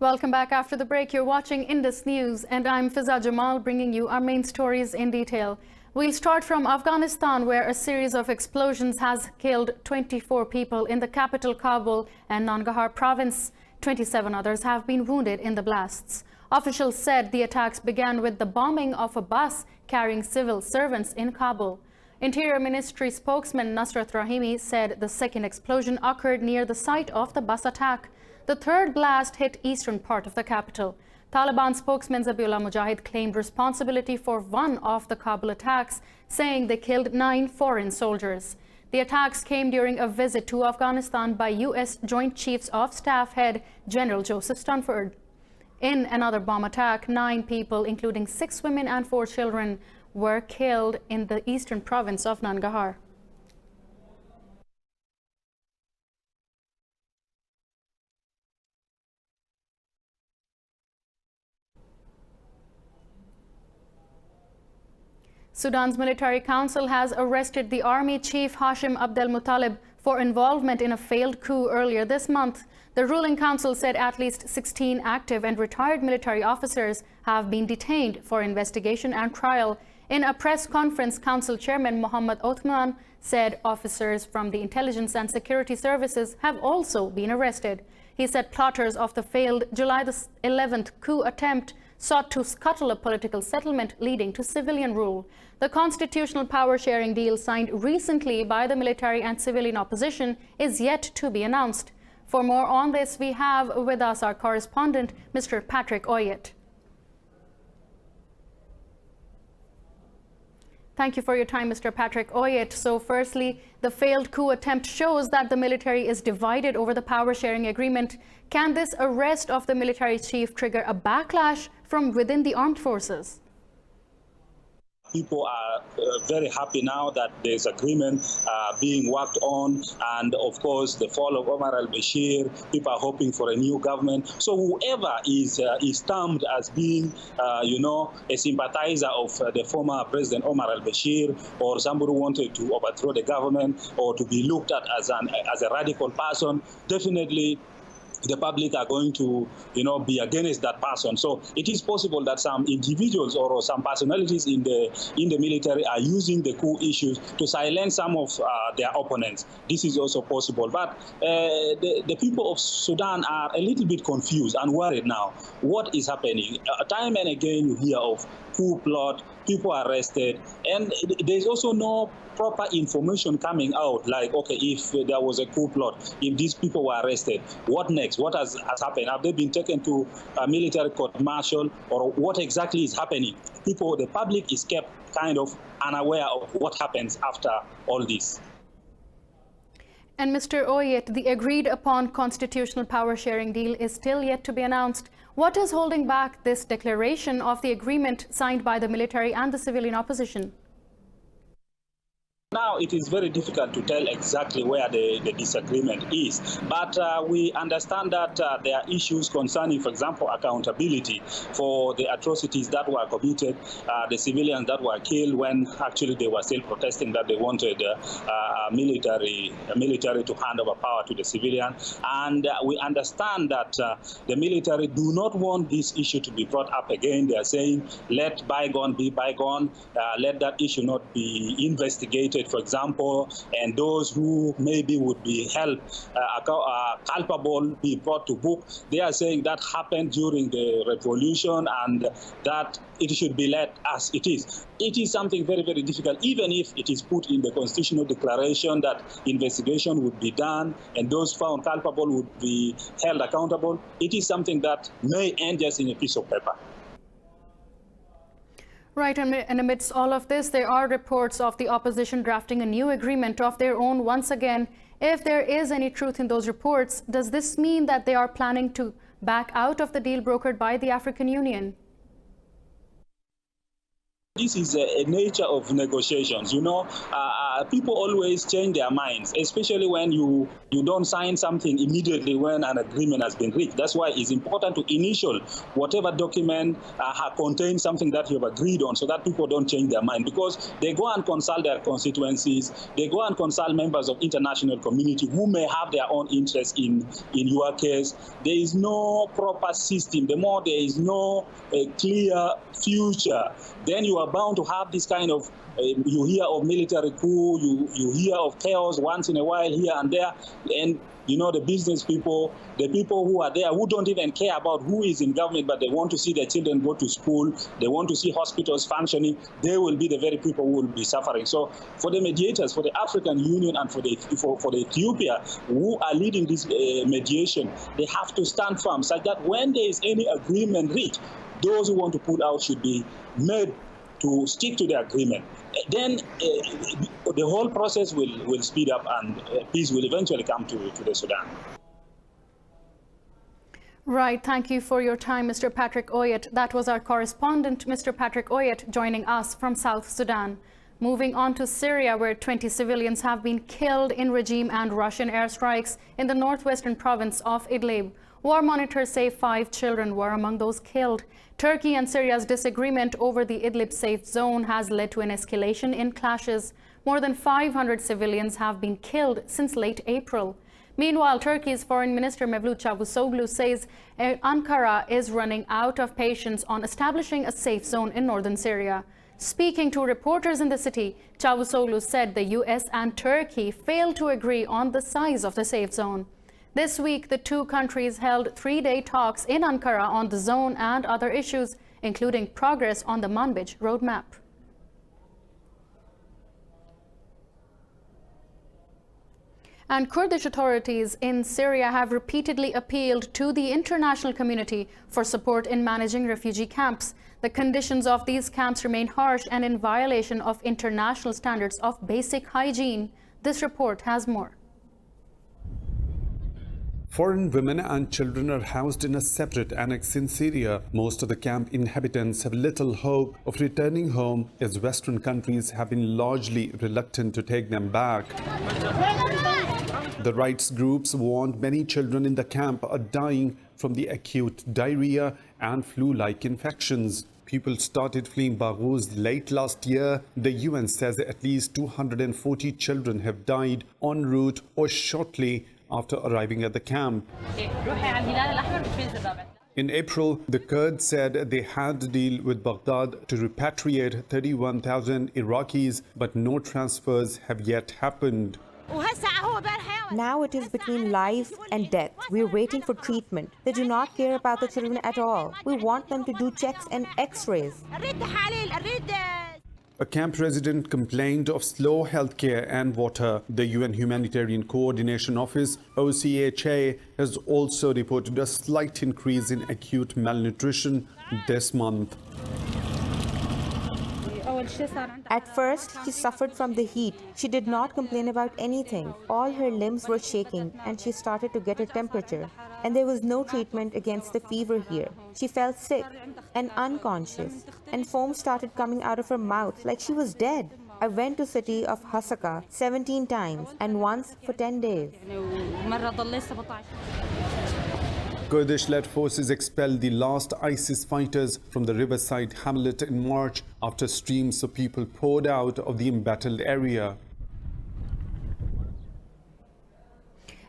Welcome back after the break. You're watching Indus News and I'm Fiza Jamal bringing you our main stories in detail. We'll start from Afghanistan, where a series of explosions has killed 24 people in the capital Kabul and Nangarhar province. 27 others have been wounded in the blasts. Officials said the attacks began with the bombing of a bus carrying civil servants in Kabul. Interior Ministry spokesman Nasrat Rahimi said the second explosion occurred near the site of the bus attack. The third blast hit eastern part of the capital. Taliban spokesman Zabiullah Mujahid claimed responsibility for one of the Kabul attacks, saying they killed 9 foreign soldiers. The attacks came during a visit to Afghanistan by U.S. Joint Chiefs of Staff head General Joseph Dunford. In another bomb attack, 9 people, including 6 women and 4 children, were killed in the eastern province of Nangarhar. Sudan's military council has arrested the army chief Hashim Abdel Muttalib for involvement in a failed coup earlier this month. The ruling council said at least 16 active and retired military officers have been detained for investigation and trial. In a press conference, council chairman Mohammed Othman said officers from the intelligence and security services have also been arrested. He said plotters of the failed July the 11th coup attempt sought to scuttle a political settlement leading to civilian rule. The constitutional power-sharing deal signed recently by the military and civilian opposition is yet to be announced. For more on this, we have with us our correspondent, Mr. Patrick Oyet. Thank you for your time, Mr. Patrick Oyet. So firstly, the failed coup attempt shows that the military is divided over the power-sharing agreement. Can this arrest of the military chief trigger a backlash from within the armed forces? People are very happy now that there's agreement being worked on, and of course the fall of Omar al-Bashir, people are hoping for a new government. So whoever is termed as being, a sympathizer of the former President Omar al-Bashir, or somebody who wanted to overthrow the government or to be looked at as a radical person, definitely the public are going to, be against that person. So it is possible that some individuals or some personalities in the military are using the coup issues to silence some of their opponents. This is also possible. But the people of Sudan are a little bit confused and worried now. What is happening? Time and again you hear of coup plot, people arrested, and there's also no proper information coming out, like, okay, if there was a coup plot, if these people were arrested, what next? What has happened? Have they been taken to a military court-martial, or what exactly is happening? The public is kept kind of unaware of what happens after all this. And Mr. Oyet, the agreed upon constitutional power-sharing deal is still yet to be announced. What is holding back this declaration of the agreement signed by the military and the civilian opposition? Now it is very difficult to tell exactly where the disagreement is, but we understand that there are issues concerning, for example, accountability for the atrocities that were committed, the civilians that were killed when actually they were still protesting that they wanted military to hand over power to the civilian. And we understand that the military do not want this issue to be brought up again. They are saying, let bygone be bygone, let that issue not be investigated, for example, and those who maybe would be held culpable be brought to book. They are saying that happened during the revolution and that it should be left as it is. It is something very, very difficult, even if it is put in the constitutional declaration that investigation would be done and those found culpable would be held accountable. It is something that may end just in a piece of paper. Right, and amidst all of this, there are reports of the opposition drafting a new agreement of their own once again. If there is any truth in those reports, does this mean that they are planning to back out of the deal brokered by the African Union? This is a nature of negotiations. people always change their minds, especially when you don't sign something immediately when an agreement has been reached. That's why it's important to initial whatever document contains something that you have agreed on, so that people don't change their mind, because they go and consult their constituencies, they go and consult members of international community who may have their own interest in your case. There is no proper system. The more there is no clear future, then you are bound to have this kind of you hear of military coup, you hear of chaos once in a while here and there, and you know, the business people, the people who are there, who don't even care about who is in government, but they want to see their children go to school, they want to see hospitals functioning, they will be the very people who will be suffering. So for the mediators, for the African Union and for the Ethiopia who are leading this mediation, they have to stand firm such that when there is any agreement reached, those who want to pull out should be made to stick to the agreement. Then the whole process will speed up, and peace will eventually come to the Sudan. Right. Thank you for your time, Mr. Patrick Oyet. That was our correspondent, Mr. Patrick Oyet, joining us from South Sudan. Moving on to Syria, where 20 civilians have been killed in regime and Russian airstrikes in the northwestern province of Idlib. War monitors say 5 children were among those killed. Turkey and Syria's disagreement over the Idlib safe zone has led to an escalation in clashes. More than 500 civilians have been killed since late April. Meanwhile, Turkey's Foreign Minister Mevlut Çavuşoğlu says Ankara is running out of patience on establishing a safe zone in northern Syria. Speaking to reporters in the city, Çavuşoğlu said the US and Turkey failed to agree on the size of the safe zone. This week, the two countries held 3-day talks in Ankara on the zone and other issues, including progress on the Manbij roadmap. And Kurdish authorities in Syria have repeatedly appealed to the international community for support in managing refugee camps. The conditions of these camps remain harsh and in violation of international standards of basic hygiene. This report has more. Foreign women and children are housed in a separate annex in Syria. Most of the camp inhabitants have little hope of returning home, as Western countries have been largely reluctant to take them back. The rights groups warned many children in the camp are dying from the acute diarrhea and flu-like infections. People started fleeing Baghuz late last year. The UN says at least 240 children have died en route or shortly after arriving at the camp. In April, the Kurds said they had to deal with Baghdad to repatriate 31,000 Iraqis, but no transfers have yet happened. Now it is between life and death. We're waiting for treatment. They do not care about the children at all. We want them to do checks and x-rays. A camp resident complained of slow healthcare and water. The UN Humanitarian Coordination Office, OCHA, has also reported a slight increase in acute malnutrition this month. At first, she suffered from the heat. She did not complain about anything. All her limbs were shaking and she started to get a temperature. And there was no treatment against the fever here. She felt sick and unconscious, and foam started coming out of her mouth like she was dead. I went to city of Hasaka 17 times and once for 10 days. Kurdish-led forces expelled the last ISIS fighters from the riverside hamlet in March after streams of people poured out of the embattled area.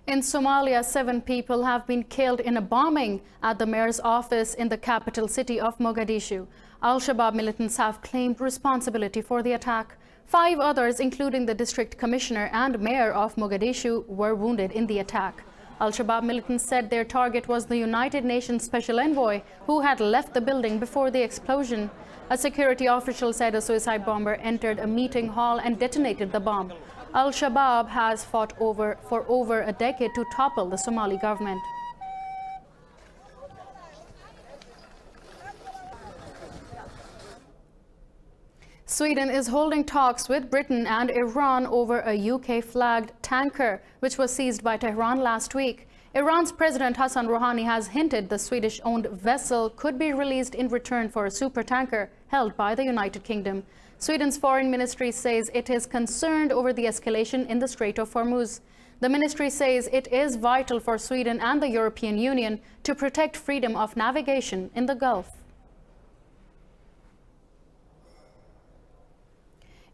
In Somalia, 7 people have been killed in a bombing at the mayor's office in the capital city of Mogadishu. Al-Shabaab militants have claimed responsibility for the attack. 5 others, including the district commissioner and mayor of Mogadishu, were wounded in the attack. Al-Shabaab militants said their target was the United Nations Special Envoy, who had left the building before the explosion. A security official said a suicide bomber entered a meeting hall and detonated the bomb. Al-Shabaab has fought for over a decade to topple the Somali government. Sweden is holding talks with Britain and Iran over a UK-flagged tanker, which was seized by Tehran last week. Iran's President Hassan Rouhani has hinted the Swedish-owned vessel could be released in return for a supertanker held by the United Kingdom. Sweden's foreign ministry says it is concerned over the escalation in the Strait of Hormuz. The ministry says it is vital for Sweden and the European Union to protect freedom of navigation in the Gulf.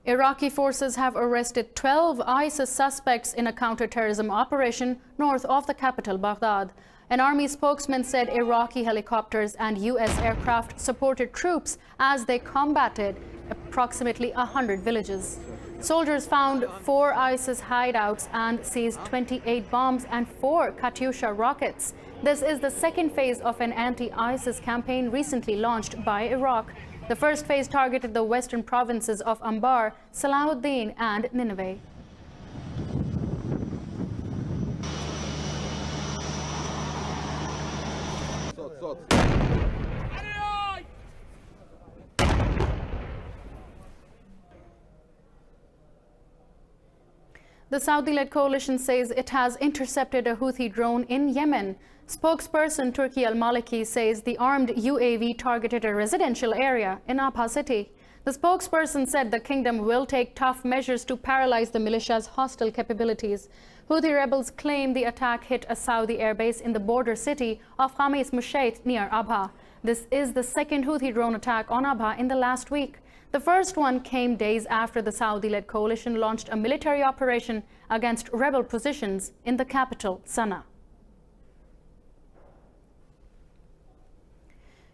Iraqi forces have arrested 12 ISIS suspects in a counter-terrorism operation north of the capital, Baghdad. An army spokesman said Iraqi helicopters and U.S. aircraft supported troops as they combated approximately 100 villages. Soldiers found 4 ISIS hideouts and seized 28 bombs and 4 Katyusha rockets. This is the second phase of an anti-ISIS campaign recently launched by Iraq. The first phase targeted the western provinces of Anbar, Salahuddin, and Nineveh. The Saudi-led coalition says it has intercepted a Houthi drone in Yemen. Spokesperson Turki al-Maliki says the armed UAV targeted a residential area in Abha city. The spokesperson said the kingdom will take tough measures to paralyze the militia's hostile capabilities. Houthi rebels claim the attack hit a Saudi airbase in the border city of Khamis Mushait near Abha. This is the second Houthi drone attack on Abha in the last week. The first one came days after the Saudi-led coalition launched a military operation against rebel positions in the capital, Sana'a.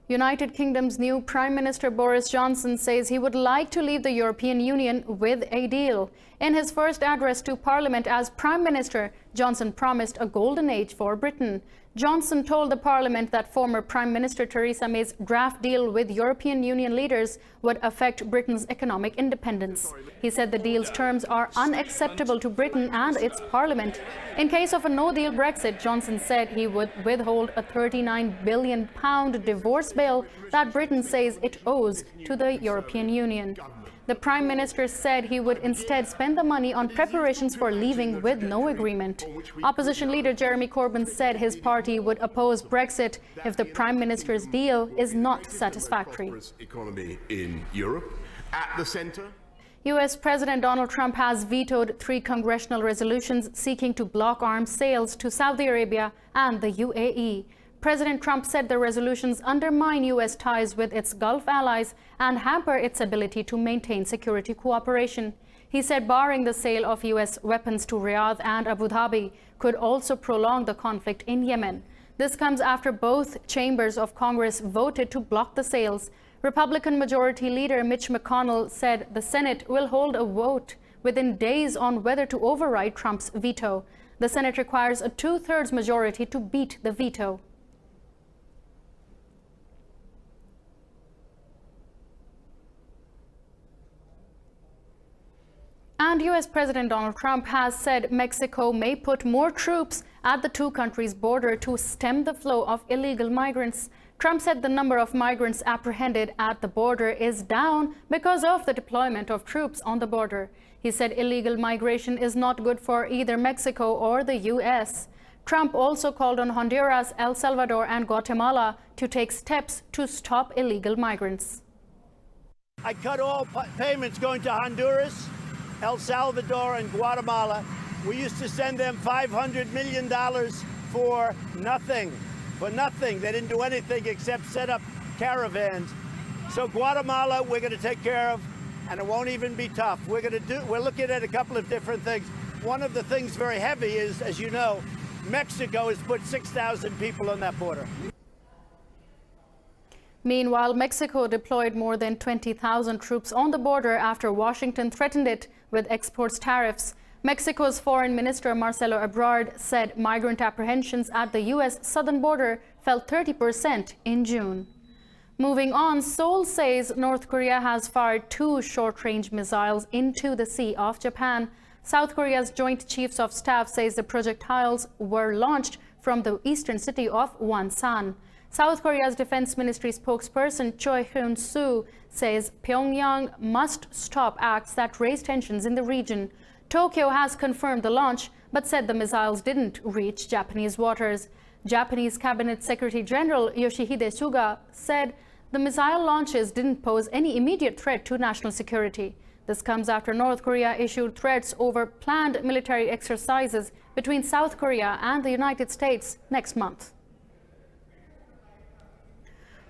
United Kingdom's new Prime Minister Boris Johnson says he would like to leave the European Union with a deal. In his first address to Parliament as Prime Minister, Johnson promised a golden age for Britain. Johnson told the Parliament that former Prime Minister Theresa May's draft deal with European Union leaders would affect Britain's economic independence. He said the deal's terms are unacceptable to Britain and its Parliament. In case of a no-deal Brexit, Johnson said he would withhold a £39 billion divorce bill that Britain says it owes to the European Union. The Prime Minister said he would instead spend the money on preparations for leaving with no agreement. Opposition leader Jeremy Corbyn said his party would oppose Brexit if the Prime Minister's deal is not satisfactory. Economy in Europe at the center. U.S. President Donald Trump has vetoed 3 congressional resolutions seeking to block arms sales to Saudi Arabia and the UAE. President Trump said the resolutions undermine U.S. ties with its Gulf allies and hamper its ability to maintain security cooperation. He said barring the sale of U.S. weapons to Riyadh and Abu Dhabi could also prolong the conflict in Yemen. This comes after both chambers of Congress voted to block the sales. Republican Majority Leader Mitch McConnell said the Senate will hold a vote within days on whether to override Trump's veto. The Senate requires a 2/3 majority to beat the veto. And U.S. President Donald Trump has said Mexico may put more troops at the 2 countries' border to stem the flow of illegal migrants. Trump said the number of migrants apprehended at the border is down because of the deployment of troops on the border. He said illegal migration is not good for either Mexico or the U.S. Trump also called on Honduras, El Salvador, and Guatemala to take steps to stop illegal migrants. I cut all payments going to Honduras, El Salvador, and Guatemala. We used to send them $500 million for nothing. They didn't do anything except set up caravans. So Guatemala, we're going to take care of, and it won't even be tough. We're looking at a couple of different things. One of the things very heavy is, as you know, Mexico has put 6,000 people on that border. Meanwhile, Mexico deployed more than 20,000 troops on the border after Washington threatened it with exports tariffs. Mexico's Foreign Minister Marcelo Ebrard said migrant apprehensions at the U.S. southern border fell 30% in June. Moving on, Seoul says North Korea has fired 2 short-range missiles into the Sea of Japan. South Korea's Joint Chiefs of Staff says the projectiles were launched from the eastern city of Wonsan. South Korea's Defense Ministry spokesperson Choi Hyun-soo says Pyongyang must stop acts that raise tensions in the region. Tokyo has confirmed the launch, but said the missiles didn't reach Japanese waters. Japanese Cabinet Secretary General Yoshihide Suga said the missile launches didn't pose any immediate threat to national security. This comes after North Korea issued threats over planned military exercises between South Korea and the United States next month.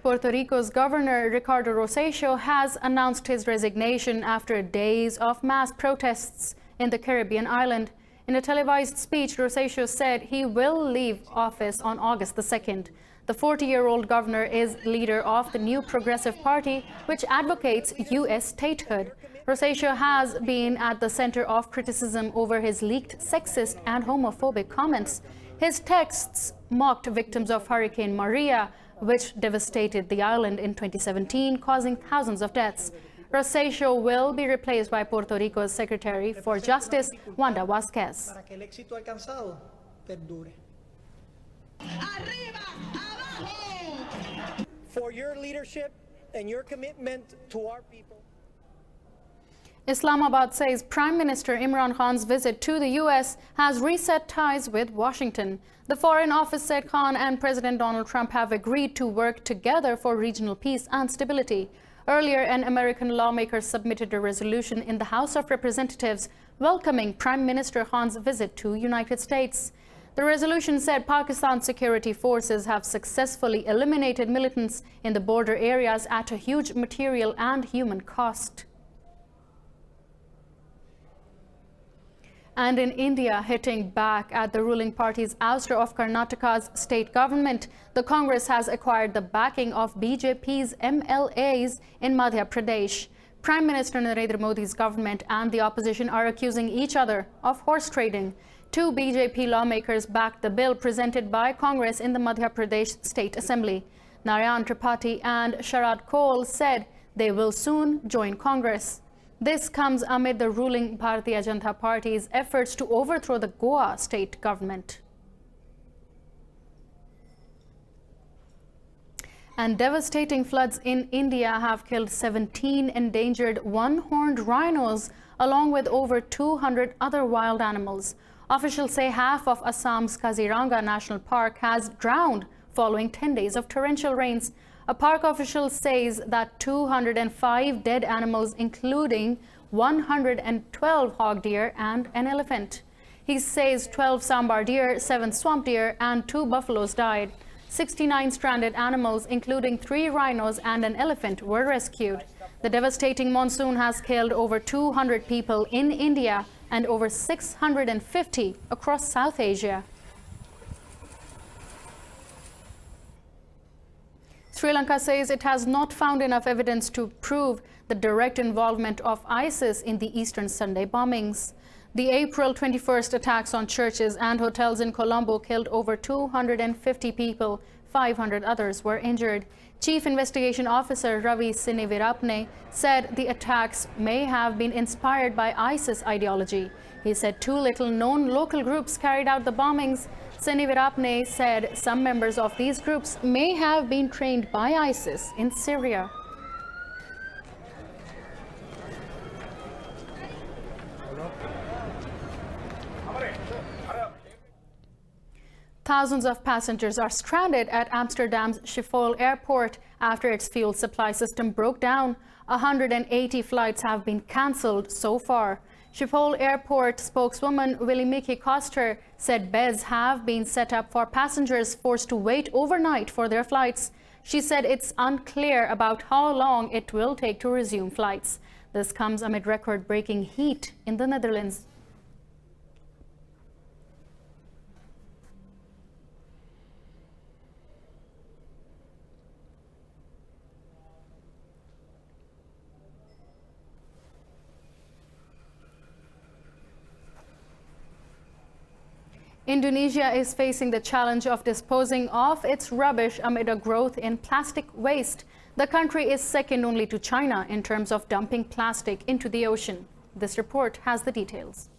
Puerto Rico's Governor Ricardo Rosselló has announced his resignation after days of mass protests in the Caribbean island. In a televised speech, Rosselló said he will leave office on August the 2nd. The 40-year-old governor is leader of the New Progressive Party, which advocates U.S. statehood. Rosselló has been at the center of criticism over his leaked sexist and homophobic comments. His texts mocked victims of Hurricane Maria, which devastated the island in 2017, causing thousands of deaths. Rosselló will be replaced by Puerto Rico's Secretary for Justice, Wanda Vázquez. For your leadership and your commitment to our people. Islamabad says Prime Minister Imran Khan's visit to the U.S. has reset ties with Washington. The Foreign Office said Khan and President Donald Trump have agreed to work together for regional peace and stability. Earlier, an American lawmaker submitted a resolution in the House of Representatives welcoming Prime Minister Khan's visit to the United States. The resolution said Pakistan's security forces have successfully eliminated militants in the border areas at a huge material and human cost. And in India, hitting back at the ruling party's ouster of Karnataka's state government, the Congress has acquired the backing of BJP's MLAs in Madhya Pradesh. Prime Minister Narendra Modi's government and the opposition are accusing each other of horse trading. Two BJP lawmakers backed the bill presented by Congress in the Madhya Pradesh State Assembly. Narayan Tripathi and Sharad Kaul said they will soon join Congress. This comes amid the ruling Bharatiya Janata Party's efforts to overthrow the Goa state government. And devastating floods in India have killed 17 endangered one-horned rhinos, along with over 200 other wild animals. Officials say half of Assam's Kaziranga National Park has drowned following 10 days of torrential rains. A park official says that 205 dead animals, including 112 hog deer and an elephant. He says 12 sambar deer, 7 swamp deer, and 2 buffaloes died. 69 stranded animals, including 3 rhinos and an elephant, were rescued. The devastating monsoon has killed over 200 people in India and over 650 across South Asia. Sri Lanka says it has not found enough evidence to prove the direct involvement of ISIS in the Eastern Sunday bombings. The April 21st attacks on churches and hotels in Colombo killed over 250 people. 500 others were injured. Chief Investigation Officer Ravi Sinivirapne said the attacks may have been inspired by ISIS ideology. He said 2 little-known local groups carried out the bombings. Sinivirapne said some members of these groups may have been trained by ISIS in Syria. Thousands of passengers are stranded at Amsterdam's Schiphol airport after its fuel supply system broke down. 180 flights have been cancelled so far. Schiphol Airport spokeswoman Willie Koster said beds have been set up for passengers forced to wait overnight for their flights. She said it's unclear about how long it will take to resume flights. This comes amid record-breaking heat in the Netherlands. Indonesia is facing the challenge of disposing of its rubbish amid a growth in plastic waste. The country is second only to China in terms of dumping plastic into the ocean. This report has the details.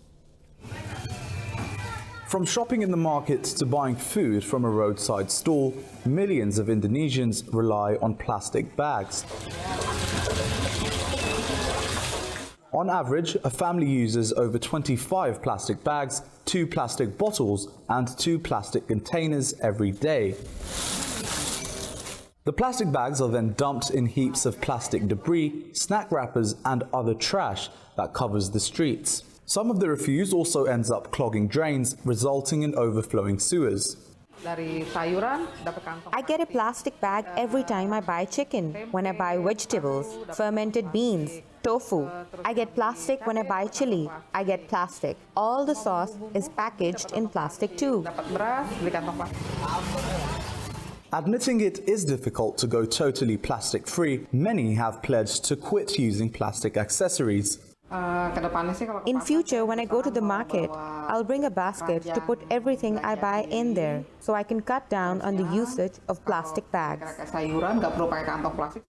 From shopping in the markets to buying food from a roadside stall, millions of Indonesians rely on plastic bags. On average, a family uses over 25 plastic bags, 2 plastic bottles and 2 plastic containers every day. The plastic bags are then dumped in heaps of plastic debris, snack wrappers and other trash that covers the streets. Some of the refuse also ends up clogging drains, resulting in overflowing sewers. I get a plastic bag every time I buy chicken, when I buy vegetables, fermented beans, tofu. I get plastic when I buy chili. I get plastic. All the sauce is packaged in plastic too. Admitting it is difficult to go totally plastic-free, many have pledged to quit using plastic accessories. In future, when I go to the market, I'll bring a basket to put everything I buy in there, so I can cut down on the usage of plastic bags.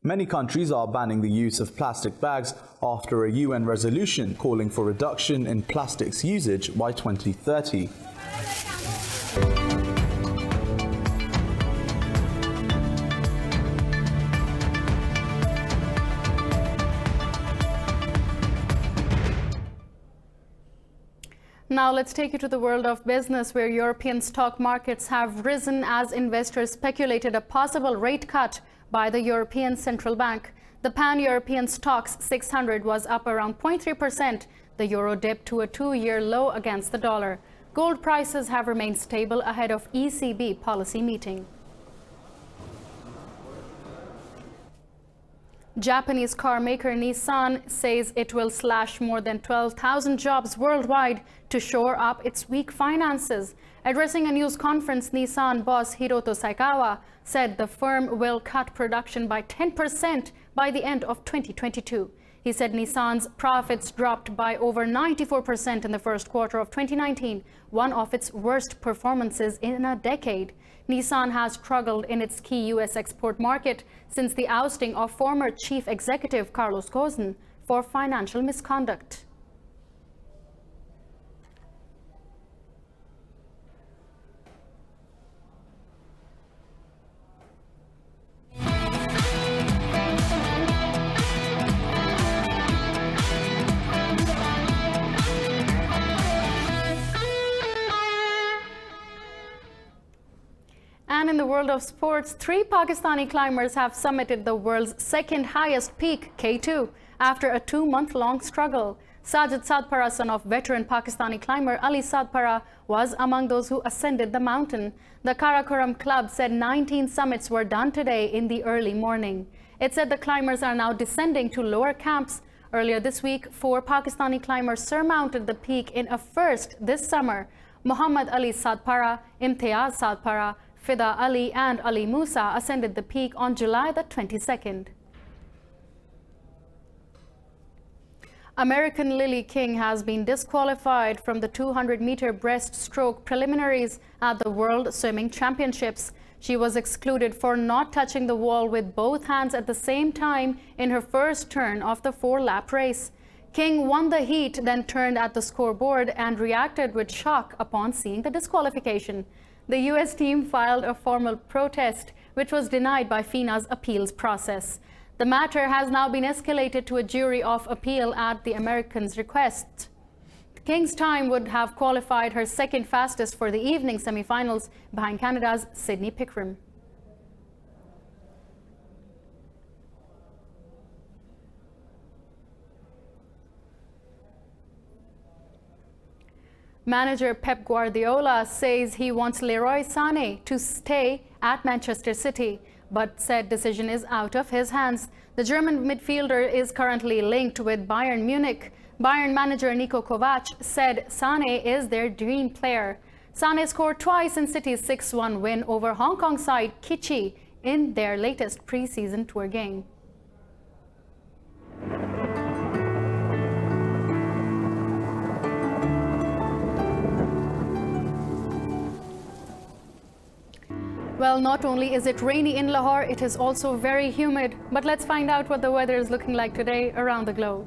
Many countries are banning the use of plastic bags after a UN resolution calling for reduction in plastics usage by 2030. Now let's take you to the world of business, where European stock markets have risen as investors speculated a possible rate cut by the European Central Bank. The pan-European stocks 600 was up around 0.3%. The euro dipped to a two-year low against the dollar. Gold prices have remained stable ahead of ECB policy meeting. Japanese car maker Nissan says it will slash more than 12,000 jobs worldwide to shore up its weak finances. Addressing a news conference, Nissan boss Hiroto Saikawa said the firm will cut production by 10% by the end of 2022. He said Nissan's profits dropped by over 94% in the first quarter of 2019, one of its worst performances in a decade. Nissan has struggled in its key U.S. export market since the ousting of former chief executive Carlos Ghosn for financial misconduct. And in the world of sports, 3 Pakistani climbers have summited the world's second highest peak, K2, after a 2-month-long struggle. Sajid Sadpara, son of veteran Pakistani climber Ali Sadpara, was among those who ascended the mountain. The Karakoram club said 19 summits were done today in the early morning. It said the climbers are now descending to lower camps. Earlier this week, 4 Pakistani climbers surmounted the peak in a first this summer. Muhammad Ali Sadpara, Imtiaz Sadpara, Fida Ali and Ali Musa ascended the peak on July the 22nd. American Lily King has been disqualified from the 200-meter breaststroke preliminaries at the World Swimming Championships. She was excluded for not touching the wall with both hands at the same time in her first turn of the 4-lap race. King won the heat, then turned at the scoreboard and reacted with shock upon seeing the disqualification. The U.S. team filed a formal protest, which was denied by FINA's appeals process. The matter has now been escalated to a jury of appeal at the Americans' request. King's time would have qualified her second fastest for the evening semifinals, behind Canada's Sydney Pickram. Manager Pep Guardiola says he wants Leroy Sané to stay at Manchester City, but said decision is out of his hands. The German midfielder is currently linked with Bayern Munich. Bayern manager Niko Kovac said Sané is their dream player. Sané scored twice in City's 6-1 win over Hong Kong side Kichi in their latest pre-season tour game. Well, not only is it rainy in Lahore, it is also very humid. But let's find out what the weather is looking like today around the globe.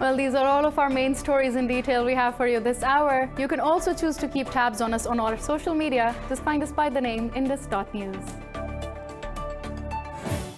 Well, these are all of our main stories in detail we have for you this hour. You can also choose to keep tabs on us on our social media. Just find us by the name indus.news.